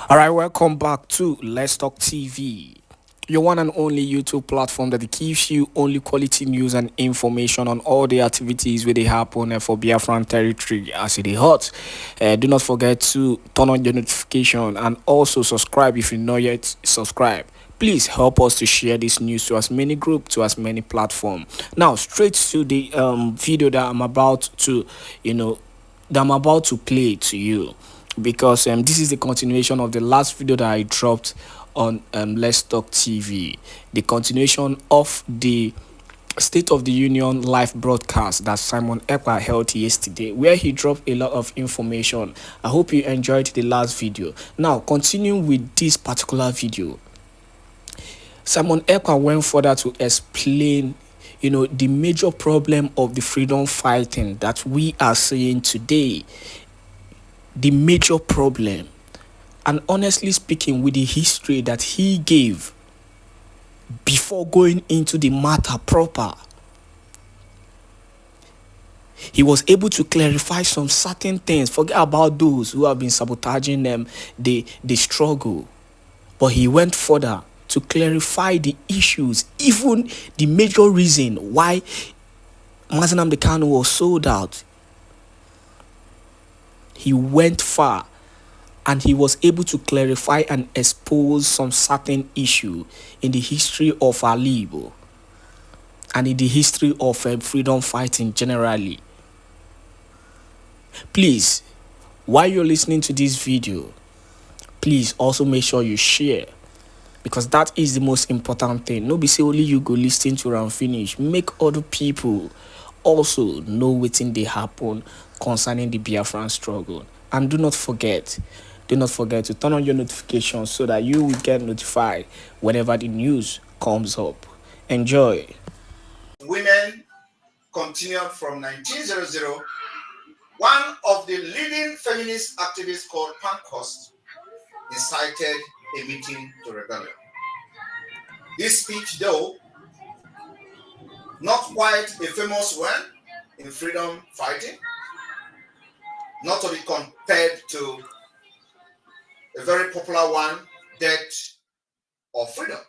All right, welcome back to Let's Talk TV, your one and only YouTube platform that gives you only quality news and information on all the activities where they happen for Biafran territory as it is hot. Do not forget to turn on your notification and also subscribe if you're not yet subscribed. Please help us to share this news to as many groups, to as many platforms. Now, straight to the video that I'm about to play to you, because this is the continuation of the last video that I dropped on Let's Talk TV, the continuation of the State of the Union live broadcast that Simon Èkpá held yesterday, where he dropped a lot of information. I hope you enjoyed the last video. Now, continuing with this particular video, Simon Èkpá went further to explain the major problem of the freedom fighting that we are seeing today. The major problem, and honestly speaking, with the history that he gave before going into the matter proper, he was able to clarify some certain things. Forget about those who have been sabotaging the struggle, but he went further to clarify the issues, even the major reason why Nnamdi Kanu was sold out. He went far and he was able to clarify and expose some certain issue in the history of our Igbo and in the history of freedom fighting generally. Please, while you're listening to this video, please also make sure you share, because that is the most important thing. No be say only you go listen to and finish. Make other people also know wetin dey happen concerning the Biafran struggle. And do not forget to turn on your notifications so that you will get notified whenever the news comes up. Enjoy. Women continued from 1900. One of the leading feminist activists called Patrice incited a meeting to rebellion. This speech, though not quite a famous one in freedom fighting, not to be compared to a very popular one, Death of Freedom.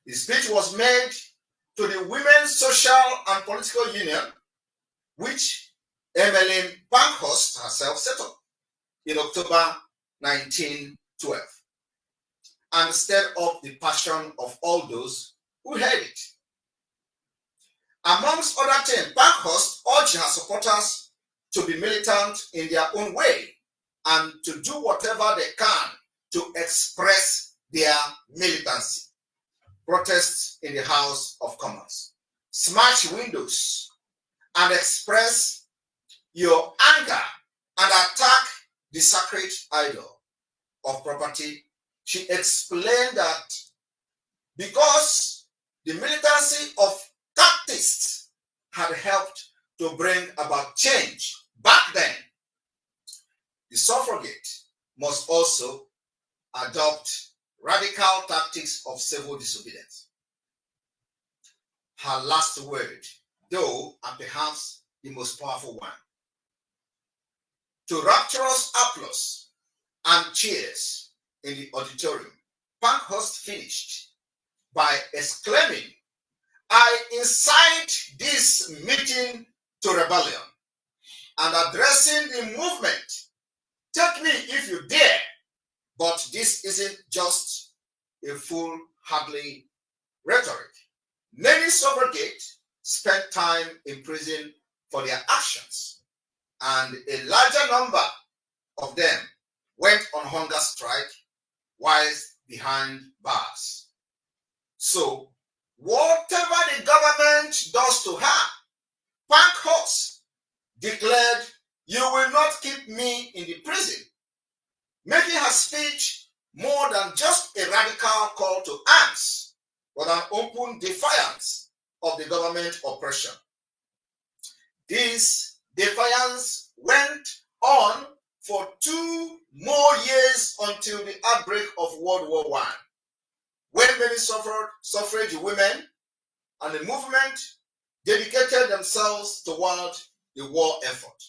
The speech was made to the Women's Social and Political Union, which Emmeline Pankhurst herself set up in October 1912, and stirred up the passion of all those who heard it. Amongst other things, Pankhurst urged her supporters to be militant in their own way and to do whatever they can to express their militancy. Protests in the House of Commons, smash windows, and express your anger and attack the sacred idol of property. She explained that because the militancy of tactics had helped to bring about change back then, the suffragette must also adopt radical tactics of civil disobedience. Her last word, though, and perhaps the most powerful one, to rapturous applause and cheers in the auditorium, Pankhurst finished by exclaiming, "I incite this meeting to rebellion," and addressing the movement, "Take me if you dare, but this isn't just a foolhardy rhetoric." Many suffragettes spent time in prison for their actions, and a larger number of them went on hunger strike whilst behind bars. So, whatever the government does to her, Pankhurst declared, "You will not keep me in the prison," making her speech more than just a radical call to arms, but an open defiance of the government oppression. This defiance went on for 2 more years until the outbreak of World War I, when many suffrage women and the movement dedicated themselves toward the war effort.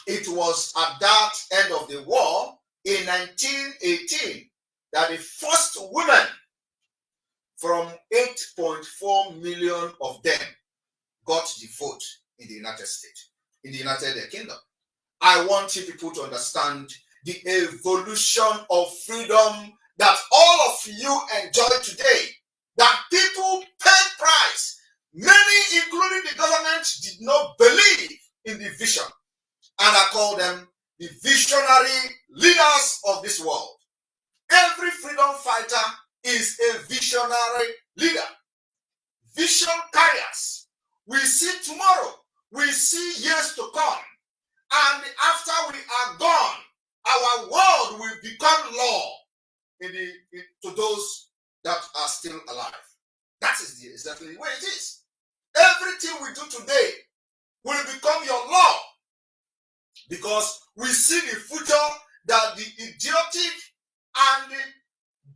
It was at that end of the war in 1918 that the first women from 8.4 million of them got the vote in the United States, in the United Kingdom. I want you people to understand the evolution of freedom that all of you enjoy today, that people paid price. Many, including the government, did not believe in the vision. And I call them the visionary leaders of this world. Every freedom fighter is a visionary leader. Vision carriers. We see tomorrow. We see years to come. And after we are gone, our world will become law to those that are still alive. That is exactly the way it is. Everything we do today will become your law, because we see the future that the idiotic and the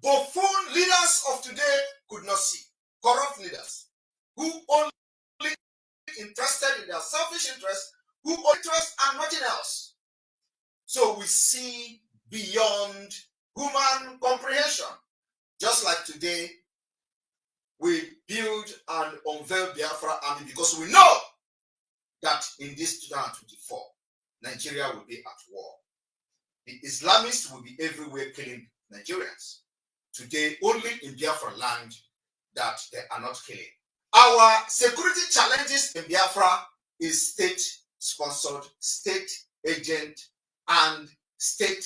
buffoon leaders of today could not see. Corrupt leaders who only interested in their selfish interests, who only interest and nothing else. So we see beyond human comprehension. Just like today, we build and unveil Biafra army because we know that in this 2024, Nigeria will be at war. The Islamists will be everywhere killing Nigerians. Today, only in Biafra land that they are not killing. Our security challenges in Biafra is state-sponsored, state agent, and state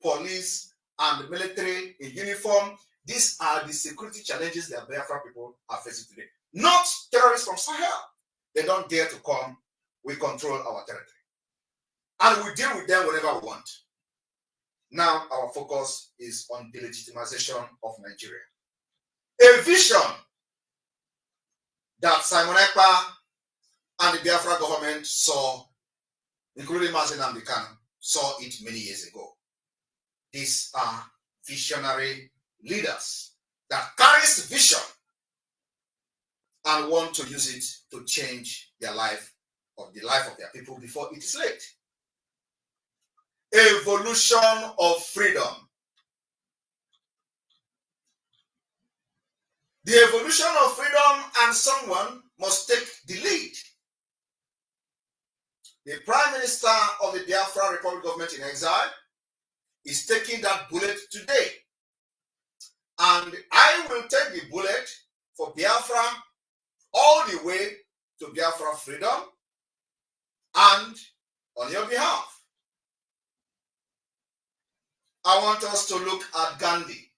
police and military in uniform. These are the security challenges that Biafra people are facing today. Not terrorists from Sahel. They don't dare to come. We control our territory. And we deal with them whenever we want. Now our focus is on the legitimization of Nigeria. A vision that Simon Èkpá and the Biafra government saw, including Mazi Nnamdi Kanu, saw it many years ago. These are visionary leaders that carries vision and want to use it to change their life, or the life of their people, before it is late. Evolution of freedom. The evolution of freedom, and someone must take the lead. The Prime Minister of the Biafra Republic government in exile is taking that bullet today. And I will take the bullet for Biafra all the way to Biafra freedom and on your behalf. I want us to look at Gandhi.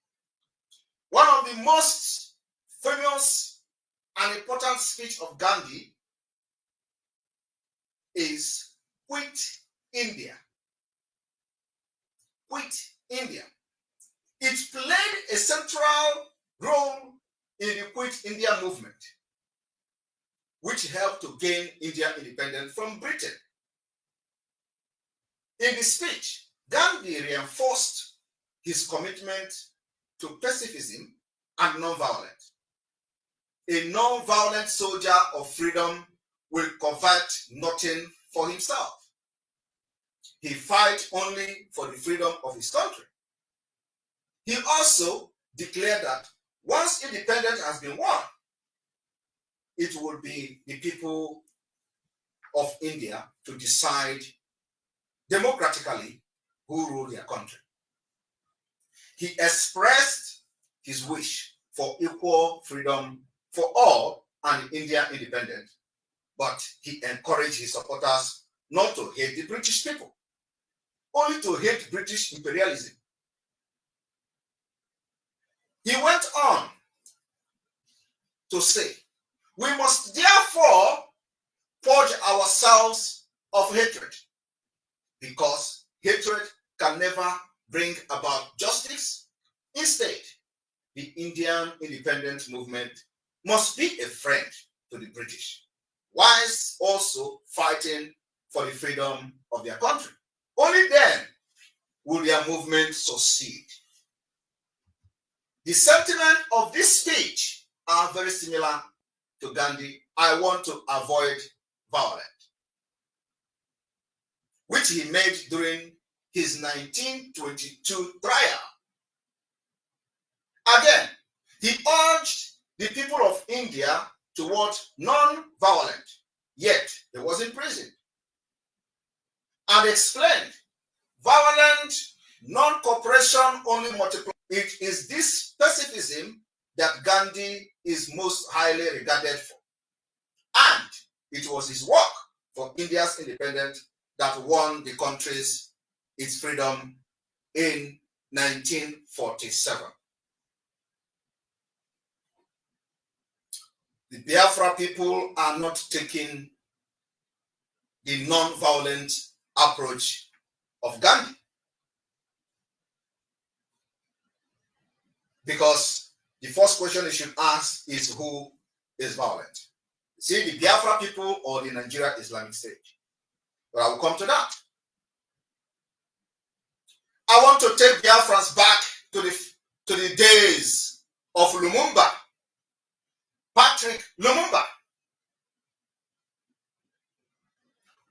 One of the most famous and important speech of Gandhi is Quit India. Quit India. It played a central role in the Quit India movement, which helped to gain India independence from Britain. In the speech, Gandhi reinforced his commitment to pacifism and non-violence. A non-violent soldier of freedom will covet nothing for himself. He fights only for the freedom of his country. He also declared that once independence has been won, it will be the people of India to decide democratically who rule their country. He expressed his wish for equal freedom for all and Indian independence, but he encouraged his supporters not to hate the British people, only to hate British imperialism. He went on to say, we must therefore purge ourselves of hatred, because hatred can never bring about justice. Instead, the Indian independence movement must be a friend to the British, whilst also fighting for the freedom of their country. Only then will their movement succeed. The sentiment of this speech are very similar to Gandhi. I want to avoid violence. which he made during his 1922 trial. Again, he urged the people of India towards non-violent, yet he was in prison, and explained violent non-cooperation only multiplies. It is this pacifism that Gandhi is most highly regarded for, and it was his work for India's independence that won the country's its freedom in 1947. The Biafra people are not taking the non-violent approach of Gandhi, because the first question you should ask is who is violent. See, the Biafra people or the Nigeria Islamic State? But I will come to that. I want to take Biafrans back to the days of Lumumba, Patrice Lumumba.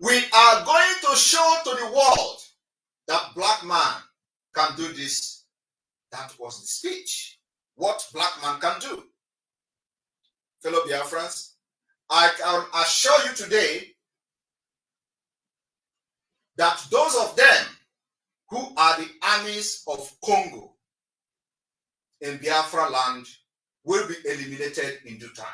We are going to show to the world that black man can do this. That was the speech. What black man can do. Fellow Biafrans, I can assure you today that those of them who are the armies of Congo in Biafra land will be eliminated in due time.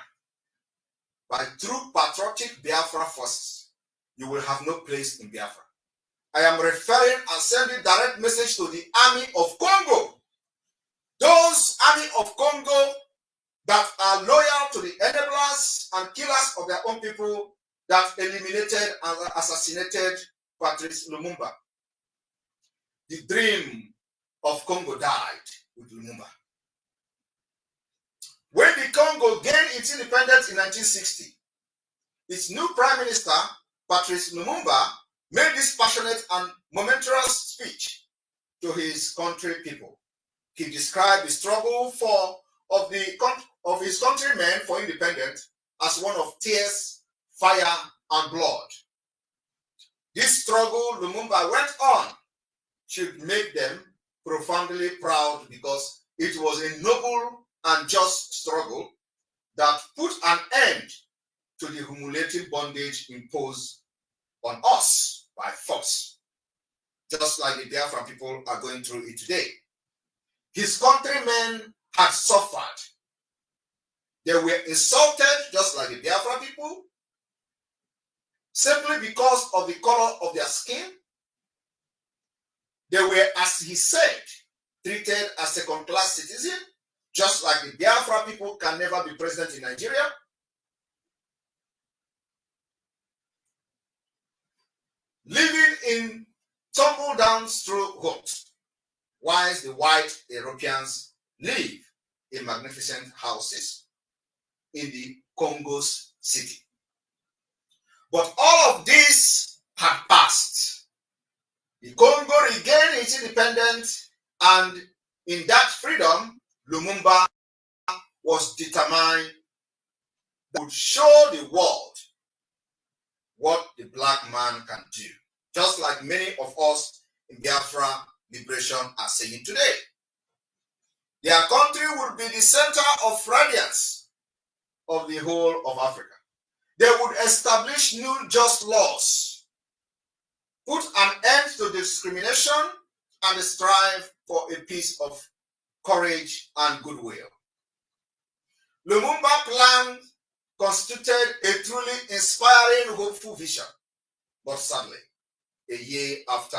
By true patriotic Biafra forces, you will have no place in Biafra. I am referring and sending direct message to the army of Congo. Those army of Congo that are loyal to the enablers and killers of their own people that eliminated and assassinated Patrice Lumumba. The dream of Congo died with Lumumba. When the Congo gained its independence in 1960, its new prime minister, Patrice Lumumba, made this passionate and momentous speech to his country people. He described the struggle of his countrymen for independence as one of tears, fire, and blood. This struggle Lumumba went on should make them profoundly proud, because it was a noble and just struggle that put an end to the humiliating bondage imposed on us by force, just like the Biafra people are going through it today. His countrymen had suffered. They were insulted just like the Biafra people, simply because of the color of their skin. They were, as he said, treated as second-class citizens, just like the Biafra people can never be president in Nigeria. Living in tumble-down straw huts, whilst the white Europeans live in magnificent houses in the Congo's city. But all of this had passed. The Congo regained its independence, and in that freedom, Lumumba was determined to show the world what the black man can do, just like many of us in Biafra liberation are saying today. Their country would be the center of radiance of the whole of Africa. They would establish new just laws, put an end to discrimination, and strive for a peace of courage and goodwill. Lumumba plan constituted a truly inspiring, hopeful vision. But sadly, a year after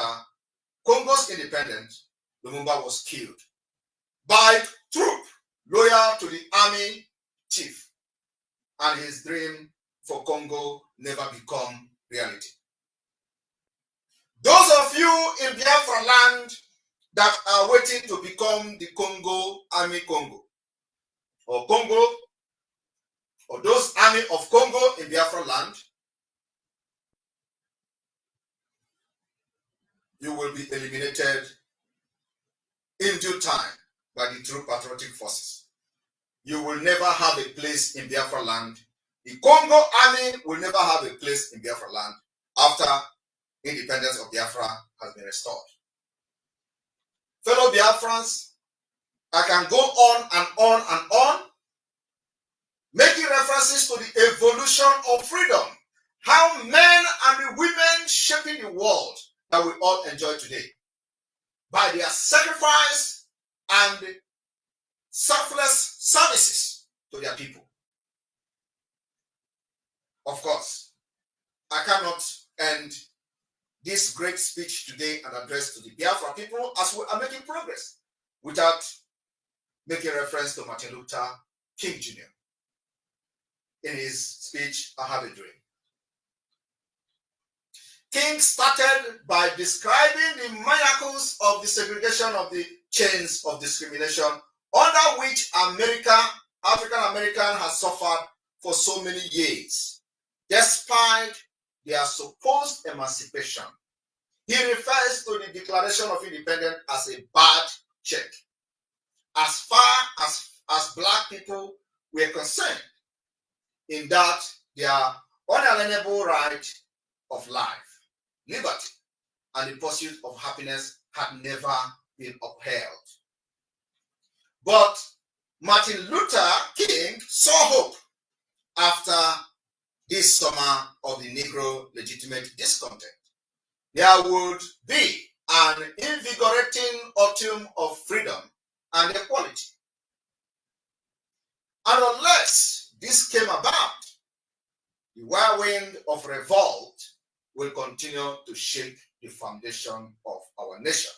Congo's independence, Lumumba was killed by troops loyal to the army chief, and his dream for Congo never became reality. Those of you in Biafra land that are waiting to become the Congo Army Congo, or those army of Congo in Biafra land, you will be eliminated in due time by the true patriotic forces. You will never have a place in Biafra land. The Congo army will never have a place in Biafra land after independence of Biafra has been restored. Fellow Biafrans, I can go on and on and on, making references to the evolution of freedom, how men and the women shaping the world that we all enjoy today by their sacrifice and selfless services to their people. Of course, I cannot end this great speech today and address to the Biafra people as we are making progress without making reference to Martin Luther King Jr. in his speech, I Have a Dream. King started by describing the miracles of the segregation of the chains of discrimination under which African American has suffered for so many years, despite their supposed emancipation. He refers to the Declaration of Independence as a bad check. As far as black people were concerned, in that their unalienable right of life, liberty, and the pursuit of happiness had never been upheld. But Martin Luther King saw hope after this summer of the Negro legitimate discontent. There would be an invigorating autumn of freedom and equality. And unless this came about, the whirlwind of revolt will continue to shake the foundation of our nation.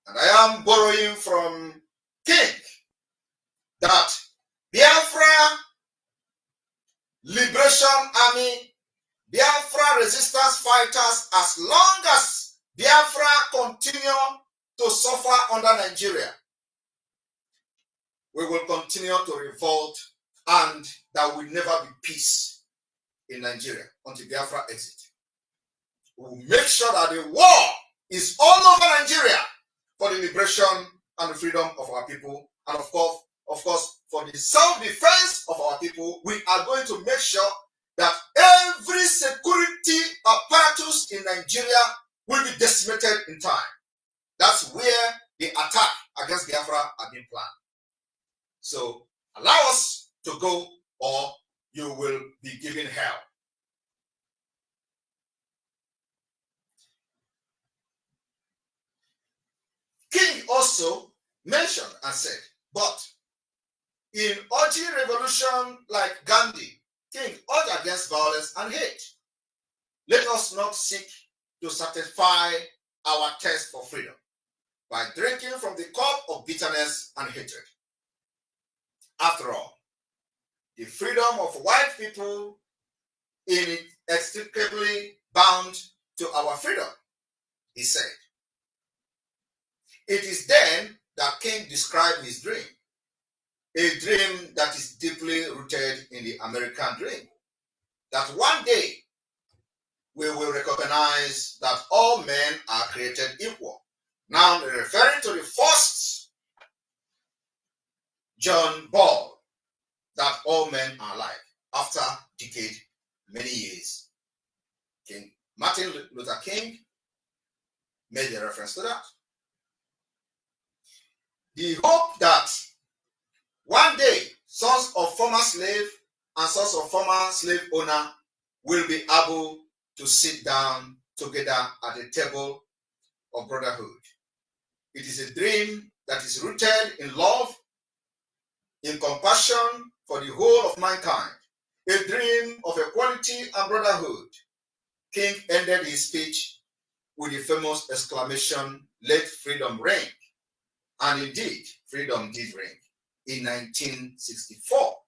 And I am borrowing from King that Biafra Liberation Army, Biafra resistance fighters, as long as Biafra continue to suffer under Nigeria, we will continue to revolt, and there will never be peace in Nigeria until Biafra exit. We will make sure that the war is all over Nigeria for the liberation and the freedom of our people, and of course, for the self-defense of our people. We are going to make sure that every security apparatus in Nigeria will be decimated in time. That's where the attack against Biafra are being planned. So allow us to go, or you will be given hell. King also mentioned and said, but in urging revolution like Gandhi, King urged against violence and hate. Let us not seek to satisfy our thirst for freedom by drinking from the cup of bitterness and hatred. After all, the freedom of white people is inextricably bound to our freedom, he said. It is then that King described his dream, a dream that is deeply rooted in the American dream, that one day we will recognize that all men are created equal. Now, referring to the first John Ball, that all men are alike. After decade, many years, King Martin Luther King made a reference to that. The hope that one day sons of former slave and sons of former slave owner will be able to sit down together at the table of brotherhood. It is a dream that is rooted in love, in compassion for the whole of mankind, a dream of equality and brotherhood. King ended his speech with the famous exclamation, "Let freedom ring." And indeed, freedom did ring. In 1964,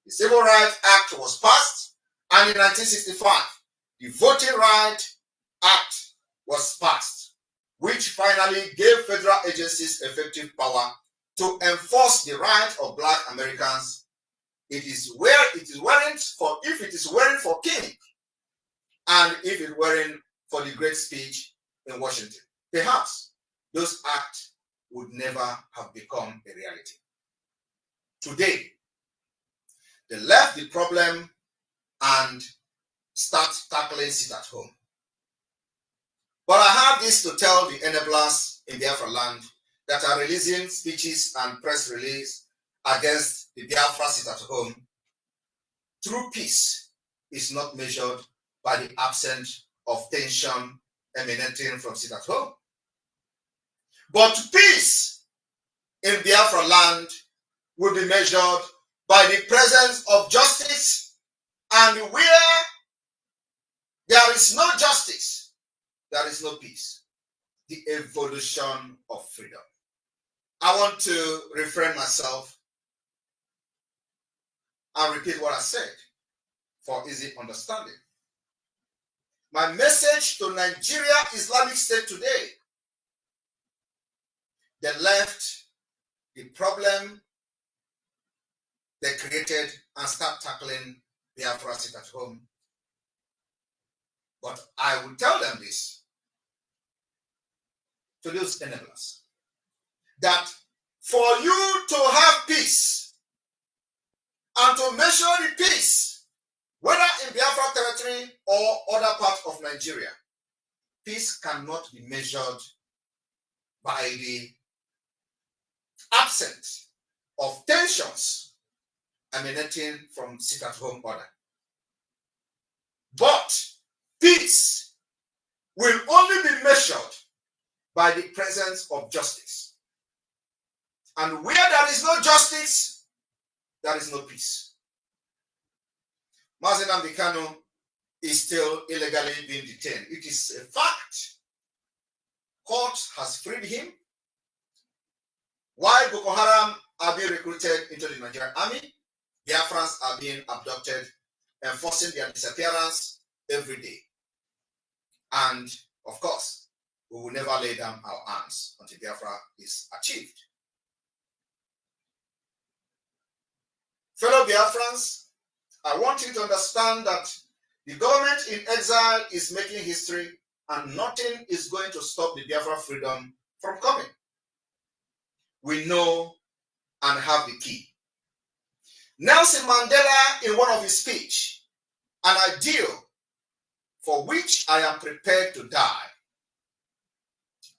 the Civil Rights Act was passed, and in 1965, the Voting Rights Act was passed, which finally gave federal agencies effective power to enforce the rights of Black Americans. It is where it is wearing for, if it is wearing for King, and if it wearing for the great speech in Washington, perhaps those acts would never have become a reality. Today, they left the problem and start tackling it at home. But I have this to tell the enablers in Biafra land that are releasing speeches and press release against the Biafra sit at home. True peace is not measured by the absence of tension emanating from sit at home. But peace in Biafra land will be measured by the presence of justice, and where there is no justice, there is no peace. The evolution of freedom. I want to refrain myself and repeat what I said for easy understanding. My message to Nigeria Islamic State today: they left the problem they created and start tackling Biafra sit at home. But I will tell them this, to those enablers, that for you to have peace and to measure the peace, whether in Biafra territory or other parts of Nigeria, peace cannot be measured by the absence of tensions emanating from sit-at-home order. But peace will only be measured by the presence of justice. And where there is no justice, there is no peace. Mazen Ambikano is still illegally being detained. It is a fact. Court has freed him. While Boko Haram are being recruited into the Nigerian army, Biafrans are being abducted, enforcing their disappearance every day. And of course, we will never lay down our arms until Biafra is achieved. Fellow Biafrans, I want you to understand that the government in exile is making history, and nothing is going to stop the Biafra freedom from coming. We know and have the key. Nelson Mandela, in one of his speech, an ideal for which I am prepared to die,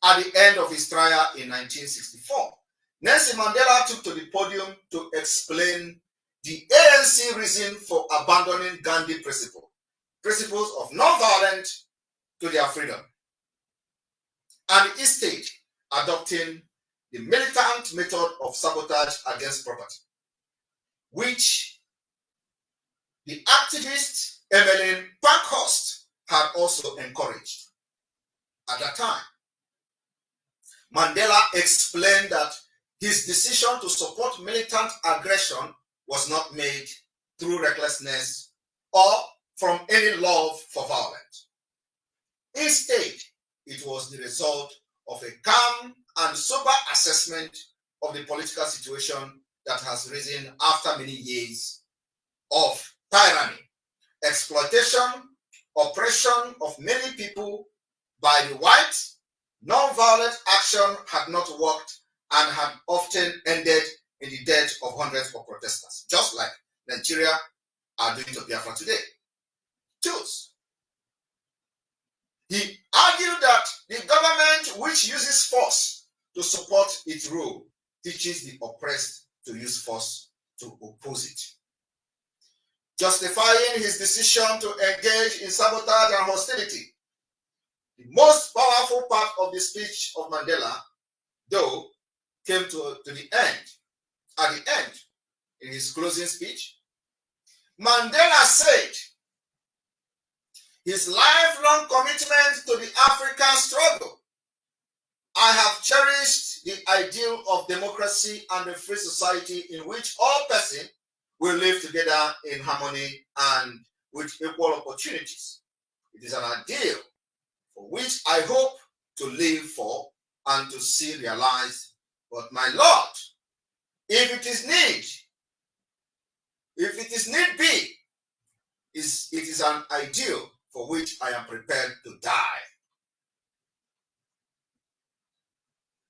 at the end of his trial in 1964, Nelson Mandela took to the podium to explain the ANC reason for abandoning Gandhi principles of non-violence to their freedom, and instead adopting the militant method of sabotage against property, which the activist Emmeline Pankhurst had also encouraged. At that time, Mandela explained that his decision to support militant aggression was not made through recklessness or from any love for violence. Instead, it was the result of a calm and sober assessment of the political situation that has risen after many years of tyranny, exploitation, oppression of many people by the whites. Non-violent action had not worked and had often ended in the death of hundreds of protesters, just like Nigeria are doing to Biafra today. Choose. He argued that the government which uses force to support its rule teaches the oppressed to use force to oppose it. Justifying his decision to engage in sabotage and hostility. The most powerful part of the speech of Mandela, though, came to the end. At the end, in his closing speech, Mandela said his lifelong commitment to the African struggle: I have cherished the ideal of democracy and a free society in which all persons will live together in harmony and with equal opportunities. It is an ideal for which I hope to live for and to see realized. But my Lord, if it is need be, it is an ideal for which I am prepared to die.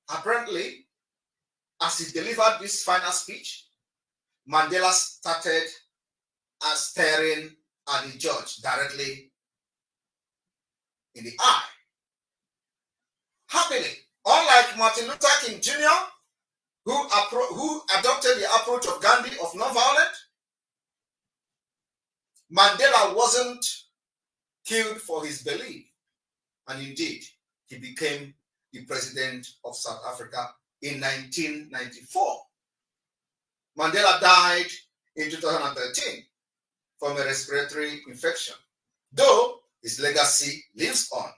Apparently, as he delivered this final speech, Mandela started staring at the judge directly in the eye. like Martin Luther King Jr., who adopted the approach of Gandhi of nonviolence, Mandela wasn't killed for his belief. And indeed, he became the president of South Africa in 1994. Mandela died in 2013 from a respiratory infection, though his legacy lives on.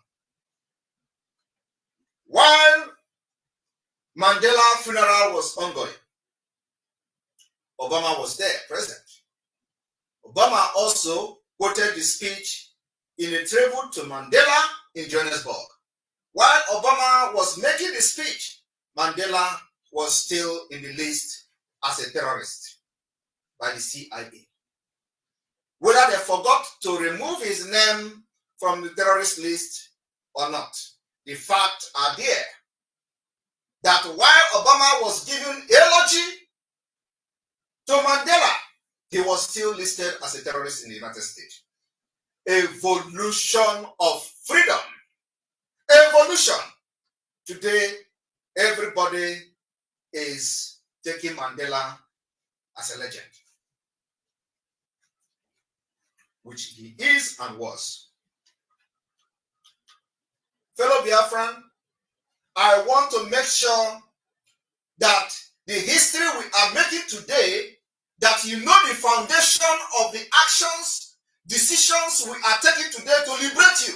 While Mandela's funeral was ongoing, Obama was there, present. Obama also quoted the speech in a tribute to Mandela in Johannesburg. While Obama was making the speech, Mandela was still in the list as a terrorist by the CIA. Whether they forgot to remove his name from the terrorist list or not, the facts are there that while Obama was giving eulogy to Mandela, he was still listed as a terrorist in the United States. Evolution of freedom. Evolution. Today, everybody is taking Mandela as a legend, which he is and was. Fellow Biafran, I want to make sure that the history we are making today, that you know the foundation of the actions, decisions we are taking today to liberate you.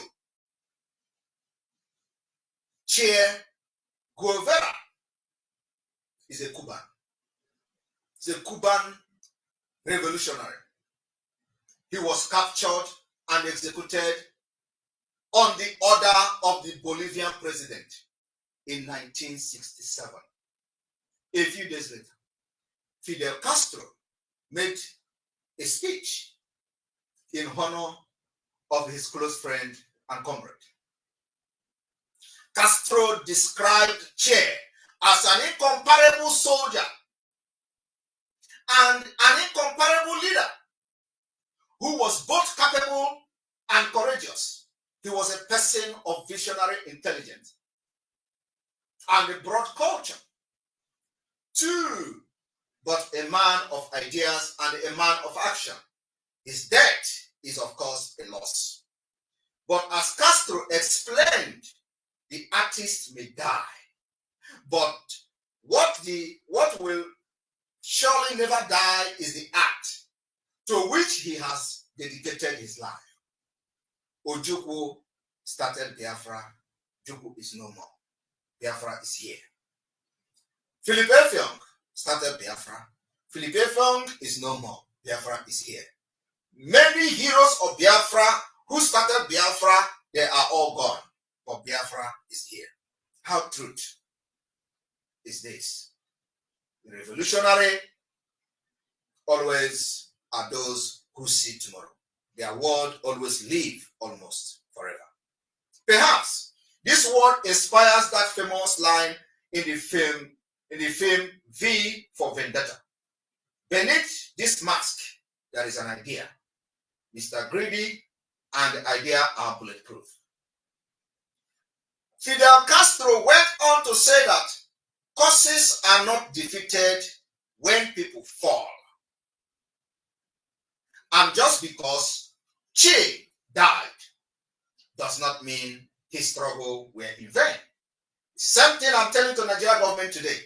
Che Guevara is a Cuban. He's a Cuban revolutionary. He was captured and executed on the order of the Bolivian president in 1967. A few days later, Fidel Castro made a speech in honor of his close friend and comrade. Castro described Che as an incomparable soldier and an incomparable leader who was both capable and courageous. He was a person of visionary intelligence and a broad culture. Two, but a man of ideas and a man of action. His death is, of course, a loss. But as Castro explained, the artist may die, but what will surely never die is the art to which he has dedicated his life. Ojukwu started Biafra. Ojukwu is no more. Biafra is here. Philip Effiong started Biafra. Philip Effiong is no more. Biafra is here. Many heroes of Biafra who started Biafra, they are all gone. But Biafra is here. How truth is this? The revolutionary always are those who see tomorrow. Their word always live almost forever. Perhaps this word inspires that famous line in the film V for Vendetta. Beneath this mask, there is an idea. Mr. Greedy and the idea are bulletproof. Fidel Castro went on to say that causes are not defeated when people fall. And just because Che died does not mean his struggle were in vain. Same thing I'm telling to Nigeria government today.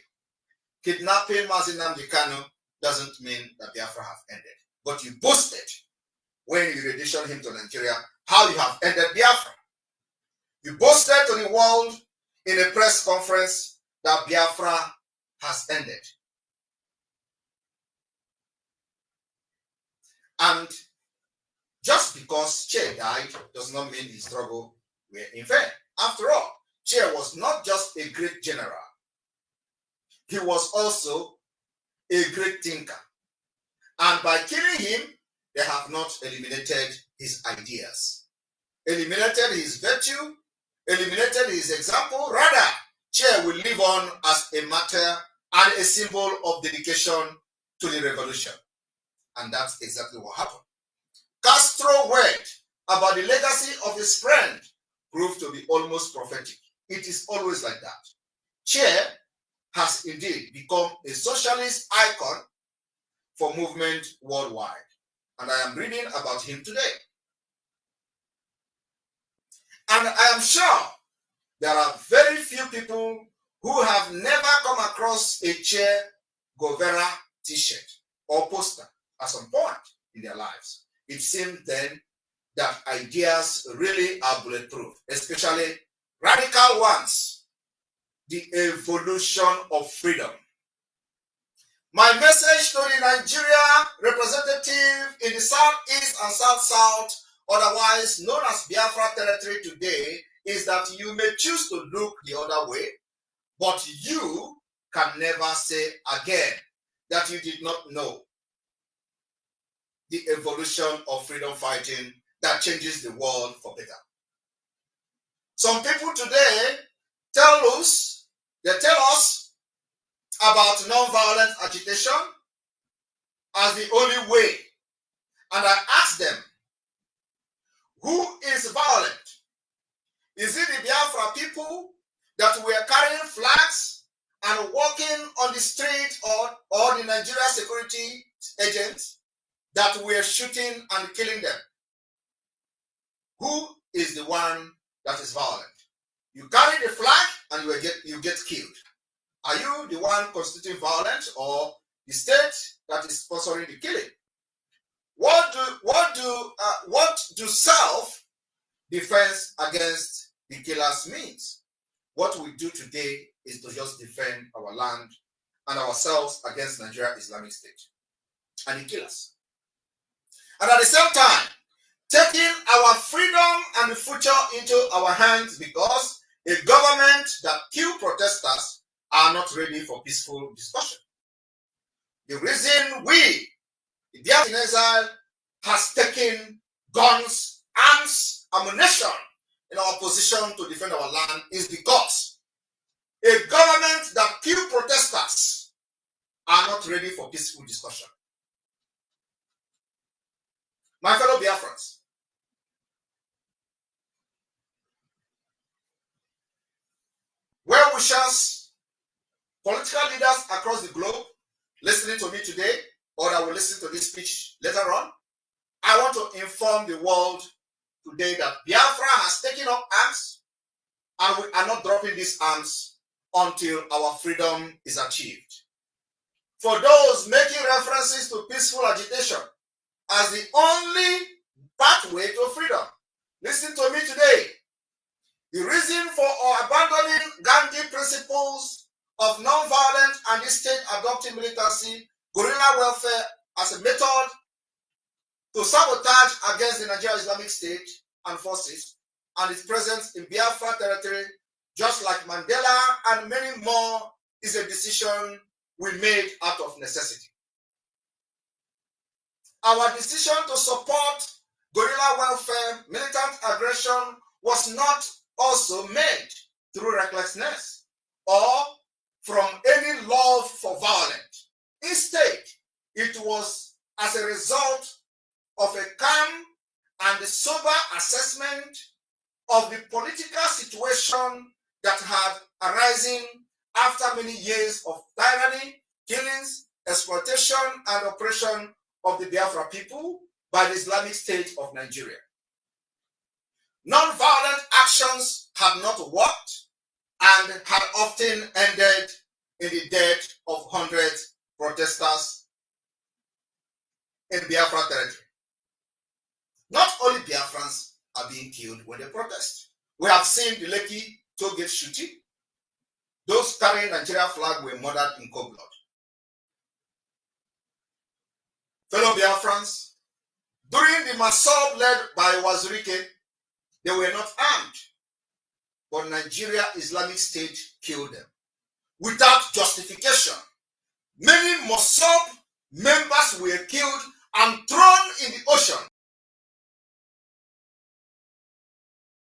Kidnapping Mazi Nnamdi Kanu doesn't mean that Biafra have ended. But you boasted when you renditioned him to Nigeria how you have ended Biafra. You boasted to the world in a press conference that Biafra has ended. And just because Che died does not mean his struggle were in vain. After all, Che was not just a great general. He was also a great thinker. And by killing him, they have not eliminated his ideas, eliminated his virtue, eliminated his example. Rather, Che will live on as a martyr and a symbol of dedication to the revolution. And that's exactly what happened. Castro's word about the legacy of his friend proved to be almost prophetic. It is always like that. Che has indeed become a socialist icon for movement worldwide. And I am reading about him today. And I am sure there are very few people who have never come across a Che Guevara t-shirt or poster at some point in their lives. It seemed then that ideas really are bulletproof, especially radical ones. The evolution of freedom. My message to the Nigeria representative in the Southeast and South-South, otherwise known as Biafra territory today, is that you may choose to look the other way, but you can never say again that you did not know the evolution of freedom fighting that changes the world for better. Some people today tell us about nonviolent agitation as the only way. And I ask them, who is violent? Is it the Biafra people that were carrying flags and walking on the street, or the Nigeria security agents that were shooting and killing them? Who is the one that is violent? You carry the flag and you get killed. Are you the one constituting violence, or the state that is sponsoring the killing? What do self-defense against the killers means? What we do today is to just defend our land and ourselves against Nigeria Islamic State and the killers. And at the same time, taking our freedom and the future into our hands, because a government that kills protesters are not ready for peaceful discussion. The reason we, the Biafra in exile, has taken guns, arms, ammunition in our position to defend our land is because a government that kills protesters are not ready for peaceful discussion. My fellow Biafrans, well-wishers, political leaders across the globe listening to me today, or that will listen to this speech later on, I want to inform the world today that Biafra has taken up arms, and we are not dropping these arms until our freedom is achieved. For those making references to peaceful agitation as the only pathway to freedom, listen to me today. The reason for our abandoning Gandhi principles of non-violent and the state adopting militancy, guerrilla welfare as a method to sabotage against the Nigeria Islamic State and forces and its presence in Biafra territory, just like Mandela and many more, is a decision we made out of necessity. Our decision to support guerrilla welfare, militant aggression was not also made through recklessness or from any love for violence. Instead, it was as a result of a calm and sober assessment of the political situation that had arisen after many years of tyranny, killings, exploitation, and oppression of the Biafra people by the Islamic State of Nigeria. Non-violent actions had not worked and had often ended in the death of hundreds of protesters in Biafra territory. Not only Biafrans are being killed when they protest. We have seen the Lekki toll gate shooting. Those carrying Nigeria flag were murdered in cold blood. Fellow Biafrans, during the Massoub led by Wazirike, they were not armed, but Nigeria Islamic State killed them without justification. Many Massoub members were killed and thrown in the ocean